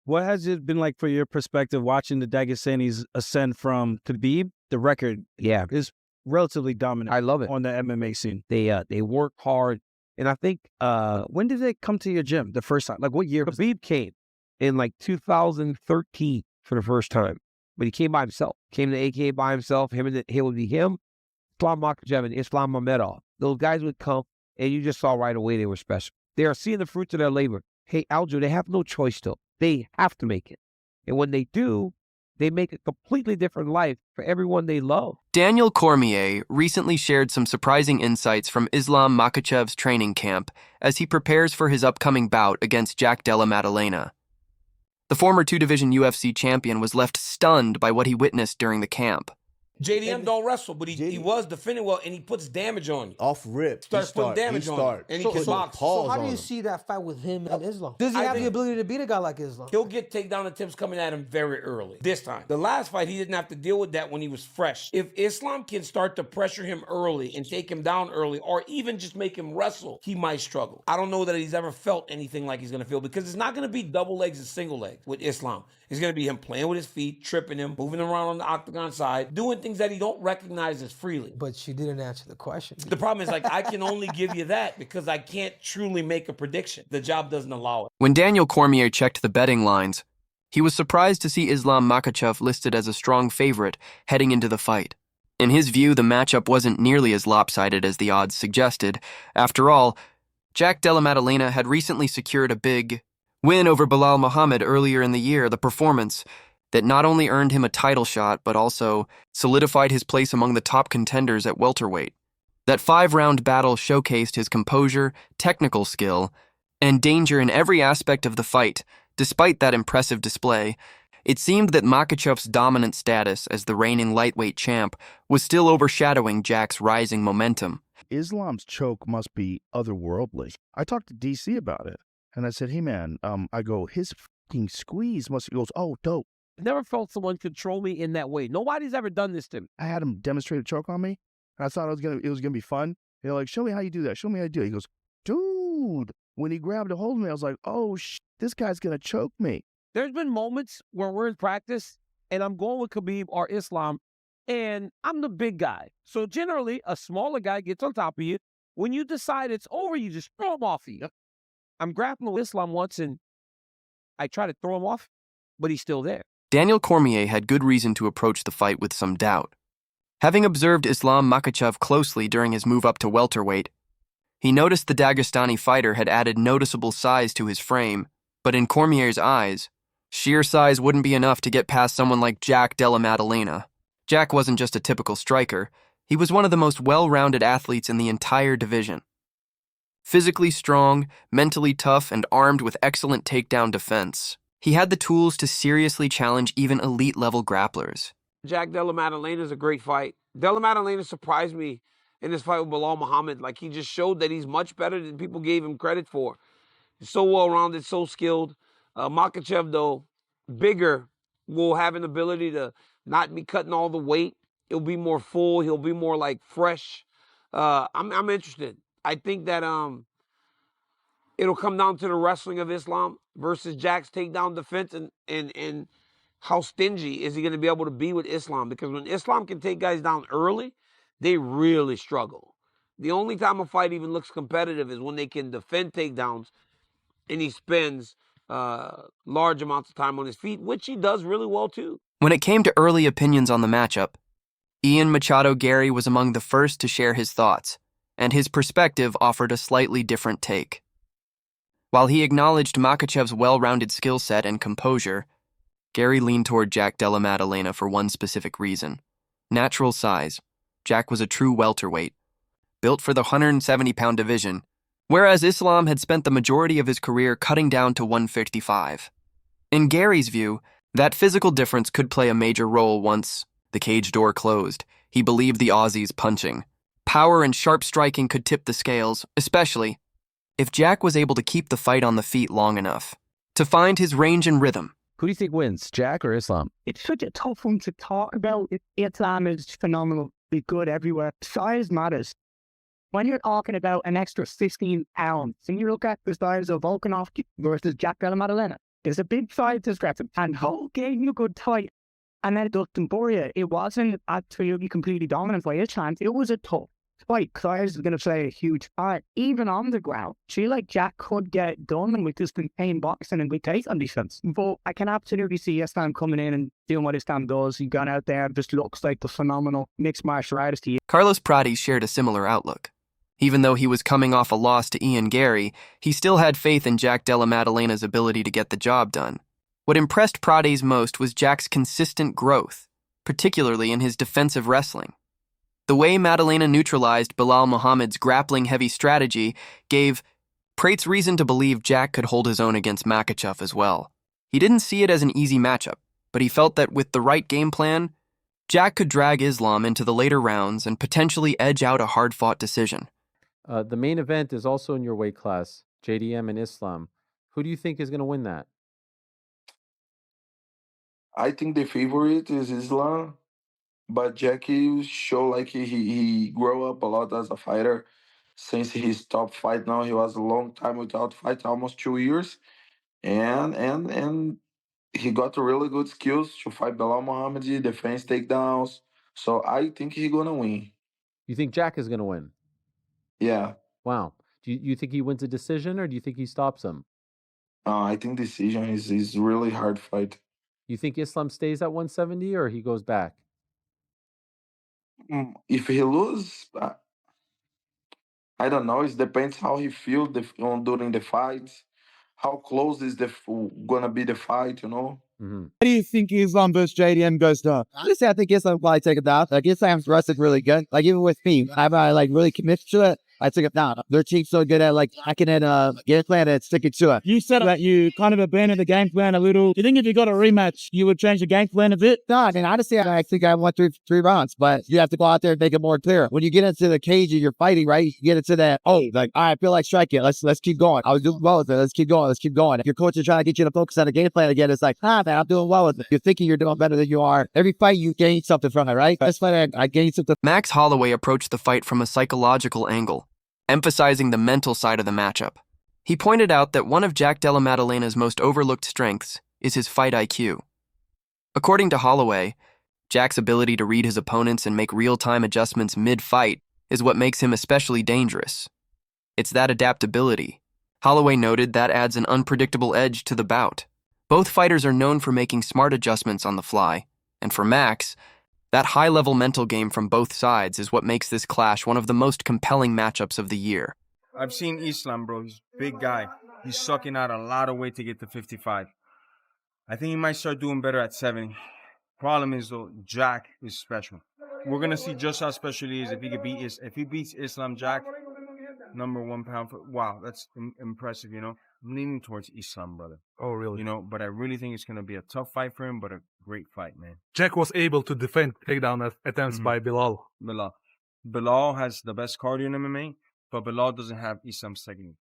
What has it been like for your perspective watching the Dagestanis ascend from Khabib? The record is relatively dominant. I love it. On the MMA scene. They work hard. And I think When did they come to your gym the first time? Like what year? Khabib came in like 2013 for the first time. But he came by himself. Came to AK by himself. It would be him, Islam Makhachev, and Islam Makhachev. Those guys would come, and you just saw right away they were special. They are seeing the fruits of their labor. Hey, Aljo, they have no choice still. They have to make it. And when they do, they make a completely different life for everyone they love. Daniel Cormier recently shared some surprising insights from Islam Makhachev's training camp as he prepares for his upcoming bout against Jack Della Maddalena. The former two-division UFC champion was left stunned by what he witnessed during the camp. JDM don't wrestle, but he was defending well, and he puts damage on you. Off rip. Starts putting damage on you, and he can box. So how do you see that fight with him and Islam? Does he have the ability to beat a guy like Islam? He'll get takedown attempts coming at him very early. This time. The last fight, he didn't have to deal with that when he was fresh. If Islam can start to pressure him early and take him down early, or even just make him wrestle, he might struggle. I don't know that he's ever felt anything like he's going to feel, because it's not going to be double legs and single legs with Islam. It's going to be him playing with his feet, tripping him, moving around on the octagon side, doing things that he don't recognize as freely. But she didn't answer the question. The problem is, I can only give you that because I can't truly make a prediction. The job doesn't allow it. When Daniel Cormier checked the betting lines, he was surprised to see Islam Makhachev listed as a strong favorite heading into the fight. In his view, the matchup wasn't nearly as lopsided as the odds suggested. After all, Jack Della Maddalena had recently secured a big win over Belal Muhammad earlier in the year, the performance that not only earned him a title shot, but also solidified his place among the top contenders at welterweight. That 5-round battle showcased his composure, technical skill, and danger in every aspect of the fight. Despite that impressive display, it seemed that Makhachev's dominant status as the reigning lightweight champ was still overshadowing Jack's rising momentum. Islam's choke must be otherworldly. I talked to DC about it, and I said, hey man, I go, his fucking squeeze must, he goes, oh, dope. I never felt someone control me in that way. Nobody's ever done this to me. I had him demonstrate a choke on me, and I thought it was gonna be fun. They're like, show me how you do that. Show me how you do it. He goes, dude. When he grabbed a hold of me, I was like, oh, this guy's gonna choke me. There's been moments where we're in practice, and I'm going with Khabib or Islam, and I'm the big guy. So generally, a smaller guy gets on top of you. When you decide it's over, you just throw him off of you. I'm grappling with Islam once, and I try to throw him off, but he's still there. Daniel Cormier had good reason to approach the fight with some doubt. Having observed Islam Makhachev closely during his move up to welterweight, he noticed the Dagestani fighter had added noticeable size to his frame, but in Cormier's eyes, sheer size wouldn't be enough to get past someone like Jack Della Maddalena. Jack wasn't just a typical striker, he was one of the most well-rounded athletes in the entire division. Physically strong, mentally tough, and armed with excellent takedown defense, he had the tools to seriously challenge even elite-level grapplers. Jack Della Maddalena is a great fight. Della Maddalena surprised me in this fight with Belal Muhammad. Like, he just showed that he's much better than people gave him credit for. He's so well-rounded, so skilled. Makhachev, though, bigger, will have an ability to not be cutting all the weight. He'll be more full. He'll be more, like, fresh. I'm interested. I think that it'll come down to the wrestling of Islam versus Jack's takedown defense and how stingy is he going to be able to be with Islam. Because when Islam can take guys down early, they really struggle. The only time a fight even looks competitive is when they can defend takedowns and he spends large amounts of time on his feet, which he does really well too. When it came to early opinions on the matchup, Ian Machado Garry was among the first to share his thoughts, and his perspective offered a slightly different take. While he acknowledged Makhachev's well-rounded skill set and composure, Garry leaned toward Jack Della Maddalena for one specific reason. Natural size. Jack was a true welterweight, built for the 170-pound division, whereas Islam had spent the majority of his career cutting down to 155. In Garry's view, that physical difference could play a major role once the cage door closed. He believed the Aussie's punching. Power and sharp striking could tip the scales, especially if Jack was able to keep the fight on the feet long enough to find his range and rhythm. Who do you think wins, Jack or Islam? It's such a tough one to talk about. Islam is phenomenally good everywhere. Size matters. When you're talking about an extra 15 pounds, and you look at the size of Volkanovski versus Jack Della Maddalena, There's a big size discrepancy, and Hull gave you a good fight. And then Dustin Poirier, it wasn't absolutely completely dominant by his chance. It was a tough fight. Claire's is going to play a huge part, even on the ground. She like Jack could get done with just contained boxing and good take on defense. But I can absolutely see Islam coming in and doing what Islam does. He gone out there and just looks like the phenomenal mixed martial artist he is. Carlos Prades shared a similar outlook. Even though he was coming off a loss to Ian Garry, he still had faith in Jack Della Madalena's ability to get the job done. What impressed Prades most was Jack's consistent growth, particularly in his defensive wrestling. The way Madalena neutralized Belal Muhammad's grappling-heavy strategy gave Prades reason to believe Jack could hold his own against Makhachev as well. He didn't see it as an easy matchup, but he felt that with the right game plan, Jack could drag Islam into the later rounds and potentially edge out a hard-fought decision. The main event is also in your weight class, JDM and Islam. Who do you think is going to win that? I think the favorite is Islam, but Jackie show like he grew up a lot as a fighter since he stopped fight. Now he was a long time without fight, almost 2 years, and he got really good skills to fight Belal Muhammad, defense takedowns. So I think he's gonna win. You think Jack is going to win? Yeah, Wow. Do you think he wins a decision, or do you think he stops him? I think decision is really hard fight. You think Islam stays at 170, or he goes back? If he lose, I don't know. It depends how he feels during the fights. How close is gonna be the fight? Mm-hmm. How do you think Islam versus JDM goes down? Honestly, I think Islam will probably take it down. Like, Islam's wrestled really good. Like, even with me, I'm really committed to it. I took it down. Their team's so good at hacking in game plan and sticking to it. You said that you kind of abandoned the game plan a little. Do you think if you got a rematch, you would change the game plan a bit? No, I mean, honestly, I think I won three rounds, but you have to go out there and make it more clear. When you get into the cage and you're fighting, right? You get into that, all right, I feel like striking. Let's keep going. I was doing well with it. Let's keep going. If your coach is trying to get you to focus on the game plan again, it's like, man, I'm doing well with it. You're thinking you're doing better than you are. Every fight, you gain something from it, right? This fight, I gained something. Max Holloway approached the fight from a psychological angle, emphasizing the mental side of the matchup. He pointed out that one of Jack Della Madalena's most overlooked strengths is his fight IQ. According to Holloway, Jack's ability to read his opponents and make real-time adjustments mid-fight is what makes him especially dangerous. It's that adaptability. Holloway noted that adds an unpredictable edge to the bout. Both fighters are known for making smart adjustments on the fly, and for Max, that high-level mental game from both sides is what makes this clash one of the most compelling matchups of the year. I've seen Islam, bro. He's a big guy. He's sucking out a lot of weight to get to 55. I think he might start doing better at 70. Problem is, though, Jack is special. We're going to see just how special he is if he beats Islam Jack, #1 pound for, wow, that's impressive, I'm leaning towards Islam, brother. Oh, really? But I really think it's going to be a tough fight for him, but a great fight, man. Jack was able to defend takedown attempts by Belal. Belal has the best cardio in MMA, but Belal doesn't have Islam's technique.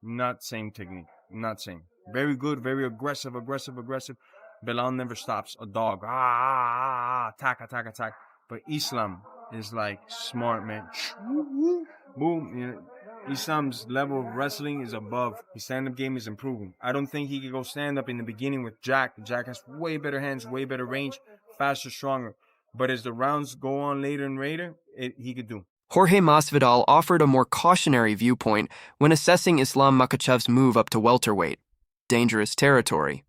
Not same technique. Not same. Very good, very aggressive. Belal never stops. A dog. Attack. But Islam is like smart, man. Boom. Islam's level of wrestling is above. His stand-up game is improving. I don't think he could go stand-up in the beginning with Jack. Jack has way better hands, way better range, faster, stronger. But as the rounds go on later and later, he could do. Jorge Masvidal offered a more cautionary viewpoint when assessing Islam Makhachev's move up to welterweight, dangerous territory.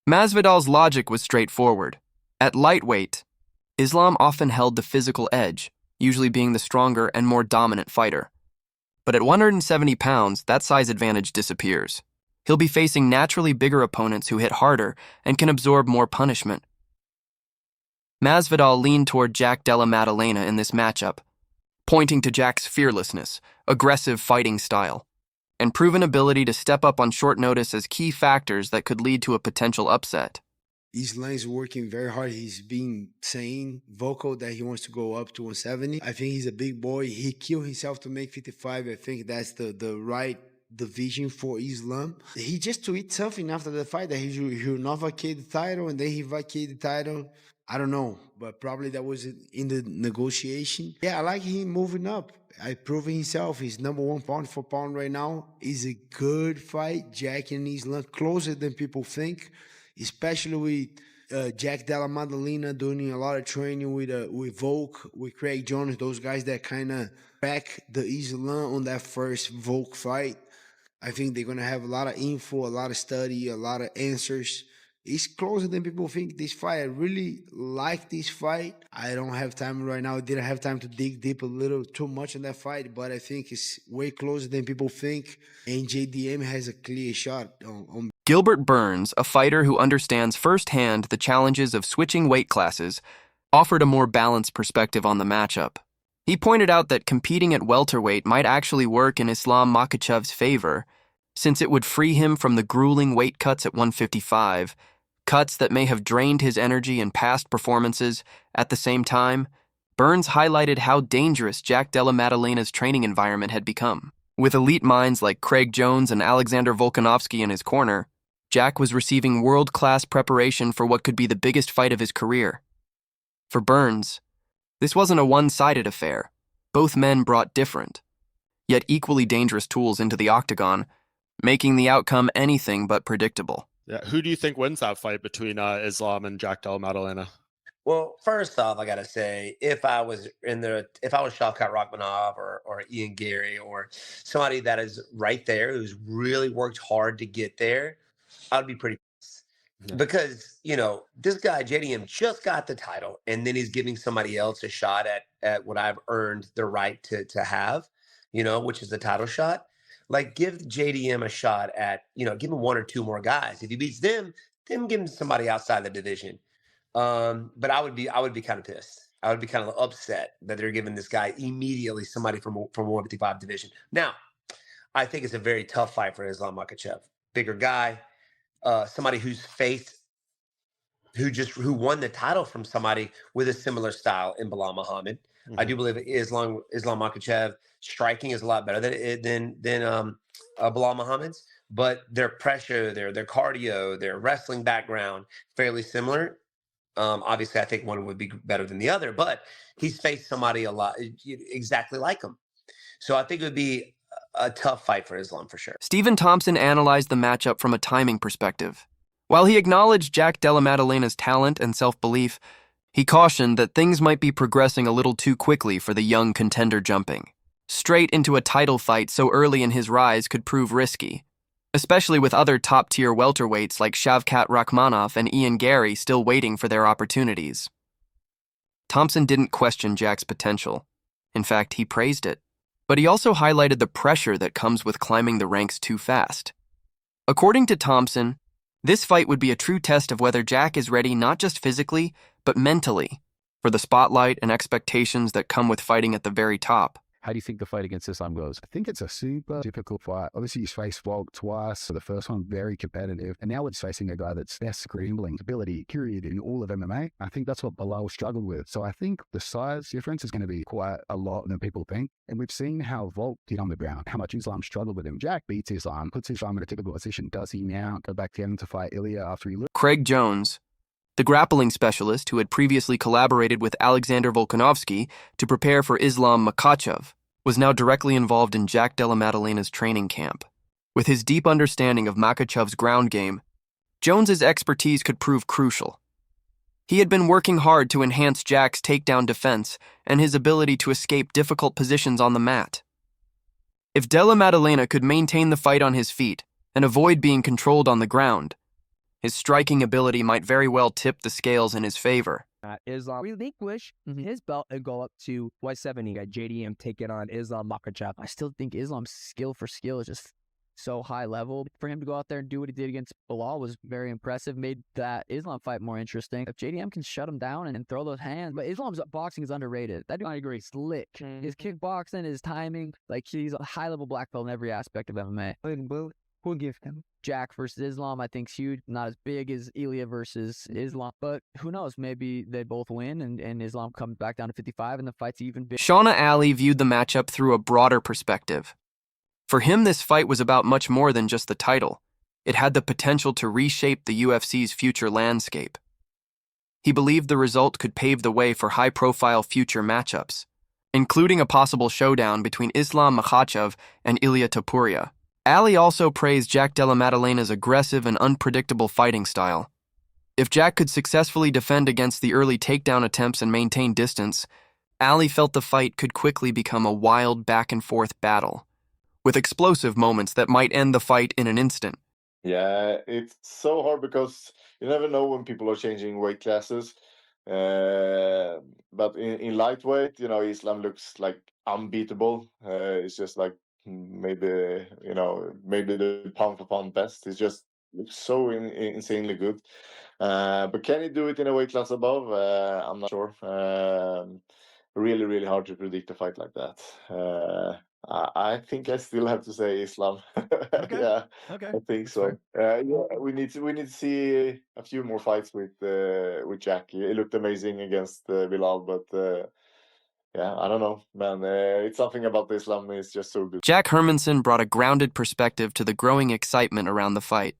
Masvidal's logic was straightforward. At lightweight, Islam often held the physical edge, usually being the stronger and more dominant fighter. But at 170 pounds, that size advantage disappears. He'll be facing naturally bigger opponents who hit harder and can absorb more punishment. Masvidal leaned toward Jack Della Maddalena in this matchup, pointing to Jack's fearlessness, aggressive fighting style, and proven ability to step up on short notice as key factors that could lead to a potential upset. Islam is working very hard. He's been saying vocal that he wants to go up to 170. I think he's a big boy. He killed himself to make 55. I think that's the right division for Islam. He just tweeted something after the fight that he will not vacate the title, and then he vacated the title. I don't know, but probably that was in the negotiation. Yeah, I like him moving up. I proving himself. He's #1 pound for pound right now. It's a good fight. Jack and Islam closer than people think, especially with Jack Della Maddalena doing a lot of training with Volk, with Craig Jones, those guys that kind of back the Islam on that first Volk fight. I think they're going to have a lot of info, a lot of study, a lot of answers. It's closer than people think, this fight. I really like this fight. I don't have time right now. I didn't have time to dig deep a little too much in that fight, but I think it's way closer than people think. And JDM has a clear shot on. Gilbert Burns, a fighter who understands firsthand the challenges of switching weight classes, offered a more balanced perspective on the matchup. He pointed out that competing at welterweight might actually work in Islam Makhachev's favor, since it would free him from the grueling weight cuts at 155, cuts that may have drained his energy in past performances. At the same time, Burns highlighted how dangerous Jack Della Maddalena's training environment had become. With elite minds like Craig Jones and Alexander Volkanovski in his corner, Jack was receiving world-class preparation for what could be the biggest fight of his career. For Burns, this wasn't a one-sided affair. Both men brought different, yet equally dangerous tools into the octagon, making the outcome anything but predictable. Yeah, who do you think wins that fight between Islam and Jack Della Maddalena? Well, first off, I gotta say, if I was Shavkat Rakhmonov or Ian Garry or somebody that is right there who's really worked hard to get there, I'd be pretty pissed. Yeah. Because, this guy, JDM, just got the title, and then he's giving somebody else a shot at what I've earned the right to have, which is the title shot. Like, give JDM a shot at, give him one or two more guys. If he beats them, then give him somebody outside the division. But I would be kind of pissed. I would be kind of upset that they're giving this guy immediately somebody from 155 division. Now, I think it's a very tough fight for Islam Makhachev. Bigger guy, somebody who won the title from somebody with a similar style in Bilal Muhammad. Mm-hmm. I do believe Islam Makhachev striking is a lot better than Bilal Muhammad's, but their pressure, their cardio, their wrestling background, fairly similar. Obviously, I think one would be better than the other, but he's faced somebody a lot exactly like him. So I think it would be a tough fight for Islam for sure. Stephen Thompson analyzed the matchup from a timing perspective. While he acknowledged Jack Della Maddalena's talent and self-belief, he cautioned that things might be progressing a little too quickly for the young contender jumping. Straight into a title fight so early in his rise could prove risky, especially with other top-tier welterweights like Shavkat Rakhmonov and Ian Garry still waiting for their opportunities. Thompson didn't question Jack's potential. In fact, he praised it. But he also highlighted the pressure that comes with climbing the ranks too fast. According to Thompson, this fight would be a true test of whether Jack is ready not just physically, but mentally, for the spotlight and expectations that come with fighting at the very top. How do you think the fight against Islam goes? I think it's a super difficult fight. Obviously, he's faced Volk twice, so the first one very competitive, and now it's facing a guy that's scrambling ability, period, in all of MMA. I think that's what Bilal struggled with. So I think the size difference is going to be quite a lot than people think. And we've seen how Volk did on the ground, how much Islam struggled with him. Jack beats Islam, puts Islam in a typical position. Does he now go back down to fight Ilya after he loses? Craig Jones, the grappling specialist who had previously collaborated with Alexander Volkanovski to prepare for Islam Makhachev, was now directly involved in Jack Della Maddalena's training camp. With his deep understanding of Makhachev's ground game, Jones's expertise could prove crucial. He had been working hard to enhance Jack's takedown defense and his ability to escape difficult positions on the mat. If Della Maddalena could maintain the fight on his feet and avoid being controlled on the ground, his striking ability might very well tip the scales in his favor. Islam relinquish his belt and go up to 170. Got JDM take it on Islam Makhachev. I still think Islam's skill for skill is just so high level. For him to go out there and do what he did against Bilal was very impressive. Made that Islam fight more interesting. If JDM can shut him down and throw those hands, but Islam's boxing is underrated. That I agree. Slick. His kickboxing, his timing, like he's a high level black belt in every aspect of MMA. We'll give him. Jack versus Islam, I think, is huge. Not as big as Ilya versus Islam, but who knows? Maybe they both win and Islam comes back down to 55 and the fight's even bigger. Shauna Ali viewed the matchup through a broader perspective. For him, this fight was about much more than just the title. It had the potential to reshape the UFC's future landscape. he believed the result could pave the way for high-profile future matchups, including a possible showdown between Islam Makhachev and Ilia Topuria. Ali also praised Jack Della Madalena's aggressive and unpredictable fighting style. If Jack could successfully defend against the early takedown attempts and maintain distance, Ali felt the fight could quickly become a wild back-and-forth battle, with explosive moments that might end the fight in an instant. Yeah, it's so hard because you never know when people are changing weight classes. But in lightweight, Islam looks like unbeatable. It's just like maybe the pound for pound best. It's just looks so insanely good. But can he do it in a weight class above? I'm not sure. Really, really hard to predict a fight like that. I think I still have to say Islam. Yeah, Okay. I think so. Yeah, we need to see a few more fights with Jack. It looked amazing against Bilal, but yeah, I don't know, man. It's something about Islam is just so good. Jack Hermanson brought a grounded perspective to the growing excitement around the fight.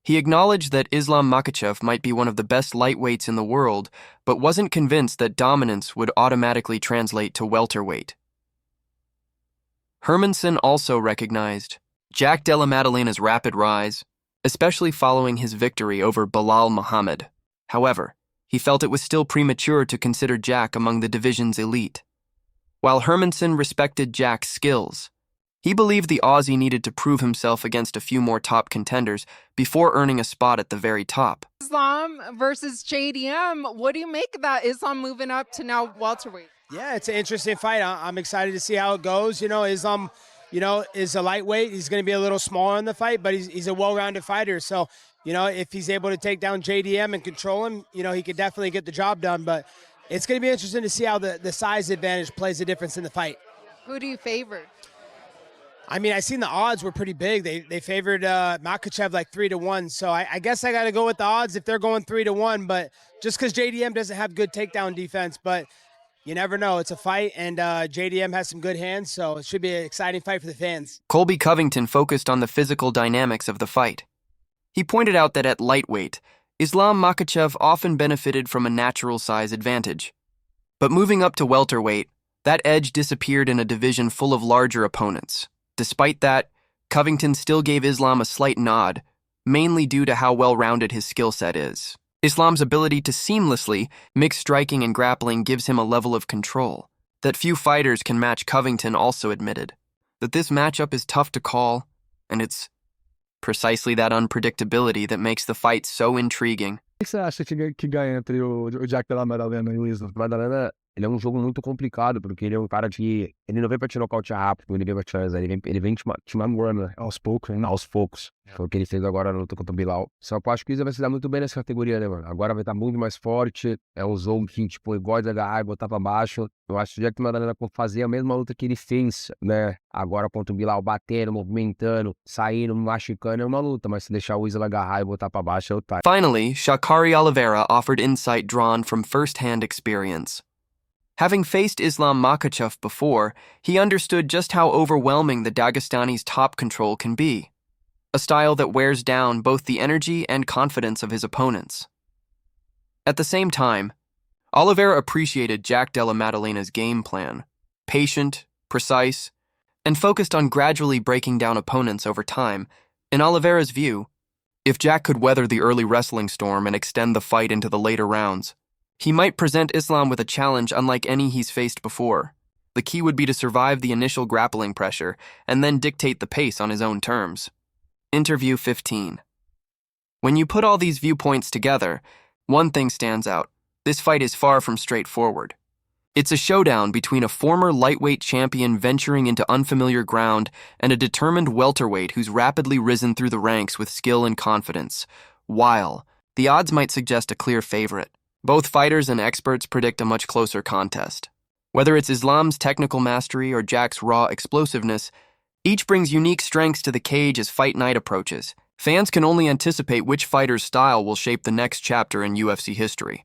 He acknowledged that Islam Makhachev might be one of the best lightweights in the world, but wasn't convinced that dominance would automatically translate to welterweight. Hermanson also recognized Jack Della Madalena's rapid rise, especially following his victory over Belal Muhammad. However, he felt it was still premature to consider Jack among the division's elite. While Hermanson respected Jack's skills, he believed the Aussie needed to prove himself against a few more top contenders before earning a spot at the very top. Islam versus JDM. What do you make of that? Islam moving up to now welterweight. Yeah, it's an interesting fight. I'm excited to see how it goes. Islam, is a lightweight. He's going to be a little smaller in the fight, but he's a well-rounded fighter. So, if he's able to take down JDM and control him, he could definitely get the job done. But it's going to be interesting to see how the size advantage plays a difference in the fight. Who do you favor? I mean, I seen the odds were pretty big. They favored Makhachev like 3-1. So I guess I got to go with the odds if they're going 3-1. But just because JDM doesn't have good takedown defense, but you never know. It's a fight, and JDM has some good hands, so it should be an exciting fight for the fans. Colby Covington focused on the physical dynamics of the fight. He pointed out that at lightweight, Islam Makhachev often benefited from a natural size advantage. But moving up to welterweight, that edge disappeared in a division full of larger opponents. Despite that, Covington still gave Islam a slight nod, mainly due to how well-rounded his skill set is. Islam's ability to seamlessly mix striking and grappling gives him a level of control that few fighters can match. Covington also admitted that this matchup is tough to call, and it's precisely that unpredictability that makes the fight so intriguing. O que você acha que ganha entre o Jack Della Madalena e o Islam? Madalena, ele é um jogo muito complicado, porque ele é um cara que ele não vem pra te nocautear rápido, ele vem pra te fazer, ele vem te mamando aos poucos. Foi o que ele fez agora na luta contra o Bilal. Só que eu acho que o Islam vai se dar muito bem nessa categoria, né, mano? Agora vai estar muito mais forte, usou um fim, igual de agarrar e botar pra baixo. Eu acho que o Jack Madalena fazer a mesma luta que ele fez, né, agora contra o Bilal, batendo, movimentando, saindo, machucando, é uma luta, mas se deixar o Islam agarrar e botar pra baixo, é o time. Finally, Sha'Carri Oliveira offered insight drawn from first-hand experience. Having faced Islam Makhachev before, he understood just how overwhelming the Dagestani's top control can be, a style that wears down both the energy and confidence of his opponents. At the same time, Oliveira appreciated Jack Della Madalena's game plan, patient, precise, and focused on gradually breaking down opponents over time. In Oliveira's view, if Jack could weather the early wrestling storm and extend the fight into the later rounds, he might present Islam with a challenge unlike any he's faced before. The key would be to survive the initial grappling pressure and then dictate the pace on his own terms. Interview 15. When you put all these viewpoints together, one thing stands out. This fight is far from straightforward. It's a showdown between a former lightweight champion venturing into unfamiliar ground and a determined welterweight who's rapidly risen through the ranks with skill and confidence. While the odds might suggest a clear favorite, both fighters and experts predict a much closer contest. Whether it's Islam's technical mastery or Jack's raw explosiveness, each brings unique strengths to the cage as fight night approaches. Fans can only anticipate which fighter's style will shape the next chapter in UFC history.